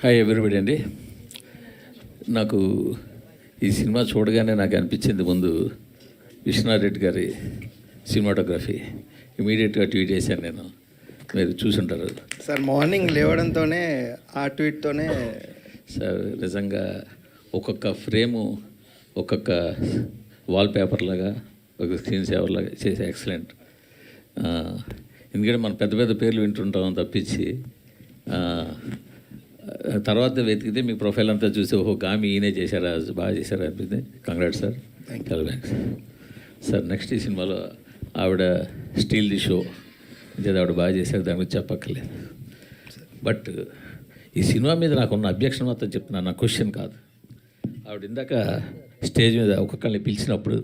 Hi everybody అండి. నాకు ఈ సినిమా చూడగానే నాకు అనిపించింది ముందు విశ్వనాథ్ గారి సినిమాటోగ్రఫీ. ఇమీడియట్గా ట్వీట్ చేశాను నేను, మీరు చూసుంటారు సార్. మార్నింగ్ లేవడంతోనే ఆ ట్వీట్తోనే సార్ నిజంగా ఒక్కొక్క ఫ్రేము ఒక్కొక్క వాల్ పేపర్ లాగా ఒక స్క్రీన్ సేవర్ లాగా చేసే ఎక్సలెంట్. ఎందుకంటే మనం పెద్ద పెద్ద పేర్లు వింటుంటాం తప్పించి తర్వాత వెతికితే మీ ప్రొఫైల్ అంతా చూసి ఓహో గామి ఈయనే చేశారా, బాగా చేశారా అనిపించింది. కంగ్రాట్స్ సార్, చాలా థ్యాంక్స్ సార్. నెక్స్ట్ ఈ సినిమాలో ఆవిడ స్టీల్ ది షో అంటే ఆవిడ బాగా చేశారు, దాని గురించి చెప్పక్కర్లేదు. బట్ ఈ సినిమా మీద నాకున్న అబ్జెక్షన్ మొత్తం చెప్తున్నాను, నా క్వశ్చన్ కాదు. ఆవిడ ఇందాక స్టేజ్ మీద ఒక్కొక్కరిని పిలిచినప్పుడు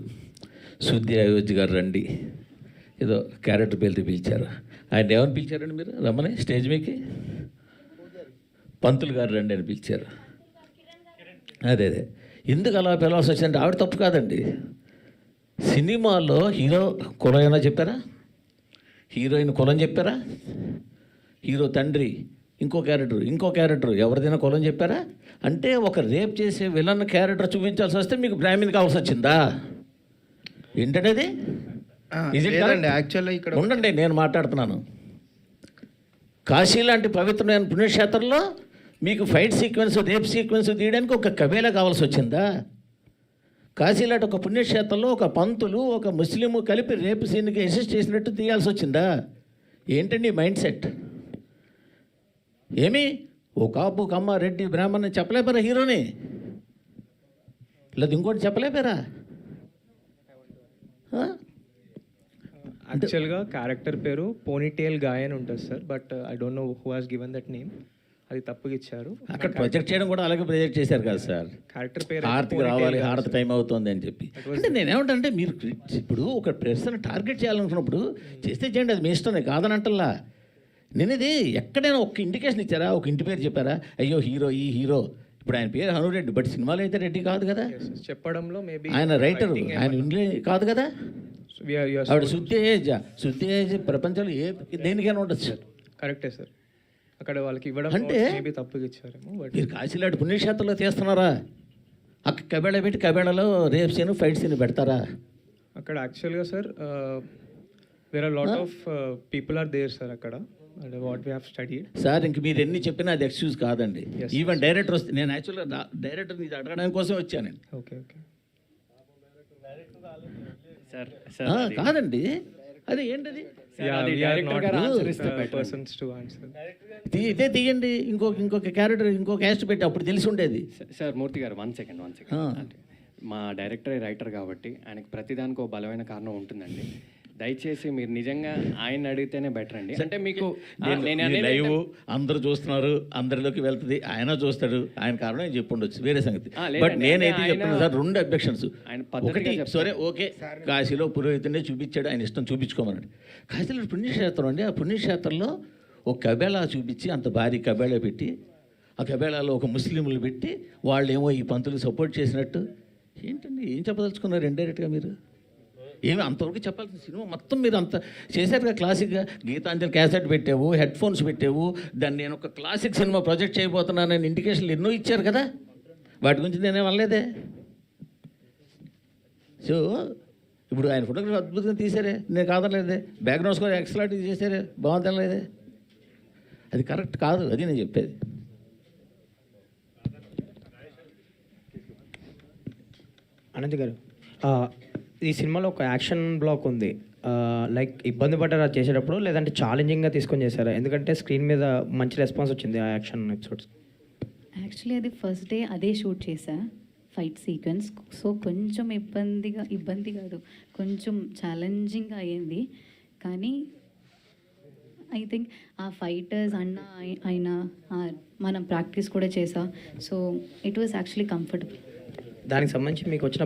శుద్ధి అయోధ్య గారు రండి ఏదో క్యారెక్టర్ పేరుతో పిలిచారు. ఆయన ఏమని పిలిచారండి మీరు రమ్మని స్టేజ్ మీదకి? పంతులు గారు రండి అని పిలిచారు. అదే ఎందుకు అలా పిలవాల్సి వచ్చిందంటే ఆవిడ తప్పు కాదండి. సినిమాలో హీరో కులం ఏమైనా చెప్పారా? హీరోయిన్ కులం చెప్పారా? హీరో తండ్రి ఇంకో క్యారెక్టర్ ఎవరిదైనా కులం చెప్పారా? అంటే ఒక రేప్ చేసే విలన్ క్యారెక్టర్ చూపించాల్సి వస్తే మీకు బ్రాహ్మణ్ కావాల్సి వచ్చిందా ఏంటంటే అది? యాక్చువల్లీ ఇక్కడ ఉండండి, నేను మాట్లాడుతున్నాను. కాశీ లాంటి పవిత్రమైన పుణ్యక్షేత్రంలో మీకు ఫైట్ సీక్వెన్స్, రేప్ సీక్వెన్స్ తీయడానికి ఒక కబేలా కావాల్సి వచ్చిందా? కాశీ లాంటి ఒక పుణ్యక్షేత్రంలో ఒక పంతులు ఒక ముస్లిము కలిపి రేపు సీన్కి అసిస్ట్ చేసినట్టు తీయాల్సి వచ్చిందా? ఏంటండి మైండ్ సెట్? ఏమి ఓ కాపు కమ్మ రెడ్డి బ్రాహ్మణ్ చెప్పలేపారా హీరోని? లేదా ఇంకోటి చెప్పలేపారా? యాక్చువల్గా క్యారెక్టర్ పేరు పోనీటేల్ గాయ్ అని ఉంటుంది sir, but I don't know who has given that name. అది తప్పుగా ఇచ్చారు. అక్కడ ప్రొజెక్ట్ చేయడం కూడా అలాగే ప్రొజెక్ట్ చేశారు కదా సార్. క్యారెక్టర్ పేరు హారతికి రావాలి, హారతి టైం అవుతుంది అని చెప్పి. అంటే నేనేమంటే మీరు ఇప్పుడు ఒక పర్సన్ టార్గెట్ చేయాలనుకున్నప్పుడు చేస్తే చేయండి, అది మీ ఇష్టమే, కాదనంటల్లా. నేను ఇది ఎక్కడైనా ఒక ఇండికేషన్ ఇచ్చారా? ఒక ఇంటి పేరు చెప్పారా? అయ్యో హీరో ఈ హీరో, ఇప్పుడు ఆయన పేరు హనురెడ్డి, బట్ సినిమాలో అయితే రెడ్డి కాదు కదా. చెప్పడంలో మేబీ ఆయన రైటర్, ఆయన ఇంగ్లీష్ కాదు కదా. ఆవిడ శుద్ధి ఏజ్ ప్రపంచంలో దేనికైనా ఉండొచ్చు సార్. కరెక్టే సార్. అక్కడ వాళ్ళకి ఇవ్వడం అంటే మేబీ తప్పుగా ఇచ్చారేమో. బట్ మీరు కాశీలాంటి పుణ్యక్షేత్రంలో తీస్తున్నారా? అక్కడ కబేళ పెట్టి కబేళలో రేప్ సీన్ ఫైట్ సీన్ పెడతారా? అక్కడ యాక్చువల్గా sir there are lot of people are there sir అక్కడ, and what we have studied sir. ఇంక మీరు ఎన్ని చెప్పినా అది ఎక్స్క్యూజ్ కాదండి. ఈవెన్ డైరెక్టర్ వస్తే, నేను యాక్చువల్గా డైరెక్టర్ ఇది అడగడానికి కోసం వచ్చాను నేను. ఓకే ఓకే కాదండి, అది ఏంటది? ఇదే తీయండి, ఇంకొక క్యారెక్టర్ ఇంకో క్యాస్ట్ పెట్టి అప్పుడు తెలిసి ఉండేది. సార్ మూర్తి గారు, వన్ సెకండ్. మా డైరెక్టర్ రైటర్ కాబట్టి ఆయనకి ప్రతిదానికి ఒక బలమైన కారణం ఉంటుందండి. దయచేసి మీరు నిజంగా ఆయన అడిగితేనే బెటర్ అండి. అంటే మీకు లైవ్ అందరూ చూస్తున్నారు, అందరిలోకి వెళ్తుంది, ఆయన చూస్తాడు, ఆయన కారణం ఆయన చెప్పుండొచ్చు, వేరే సంగతి. బట్ నేనైతే చెప్తున్నాను సార్, రెండు అబ్జెక్షన్స్. ఒకటి సరే ఓకే, కాశీలో పురోహితుడే చూపించాడు, ఆయన ఇష్టం చూపించుకోమన్నాడు. కాశీలో పుణ్యక్షేత్రం అండి, ఆ పుణ్యక్షేత్రంలో ఒక కబేళా చూపించి, అంత భారీ కబేళా పెట్టి, ఆ కబేళాలో ఒక ముస్లింలు పెట్టి వాళ్ళేమో ఈ పంతులు సపోర్ట్ చేసినట్టు. ఏంటండి ఏం చెప్పదలుచుకున్నారు ఇండైరెక్ట్గా మీరు? ఏమి అంతవరకు చెప్పాల్సిన సినిమా మొత్తం మీరు అంత చేశారుగా. క్లాసిక్గా గీతాంజలి క్యాసెట్ పెట్టావు, హెడ్ ఫోన్స్ పెట్టావు, దాన్ని నేను ఒక క్లాసిక్ సినిమా ప్రొజెక్ట్ చేయబోతున్నానని ఇండికేషన్లు ఎన్నో ఇచ్చారు కదా. వాటి గురించి నేనేం అనలేదే. సో ఇప్పుడు ఆయన ఫోటోగ్రఫీ అద్భుతంగా తీసారే, నేను కాదనలేదే. బ్యాక్గ్రౌండ్ స్కోర్ ఎక్సలెంట్ చేశారే, బాగుందనలేదే. అది కరెక్ట్ కాదు, అది నేను చెప్పేది. అనంత్ గారు, ఈ సినిమాలో ఒక యాక్షన్ బ్లాక్ ఉంది. లైక్ ఇబ్బంది పడ్డారా చేసేటప్పుడు, లేదంటే ఛాలెంజింగ్గా తీసుకొని చేశారా? ఎందుకంటే స్క్రీన్ మీద మంచి రెస్పాన్స్ వచ్చింది ఆ యాక్షన్ ఎపిసోడ్స్. యాక్చువల్లీ అది ఫస్ట్ డే అదే షూట్ చేశా, ఫైట్ సీక్వెన్స్. సో కొంచెం ఇబ్బంది కాదు, కొంచెం ఛాలెంజింగ్ అయ్యింది. కానీ ఐ థింక్ ఆ ఫైటర్స్ ఆయన మనం ప్రాక్టీస్ కూడా చేసా. So it was actually comfortable. దానికి సంబంధించి మీకు వచ్చిన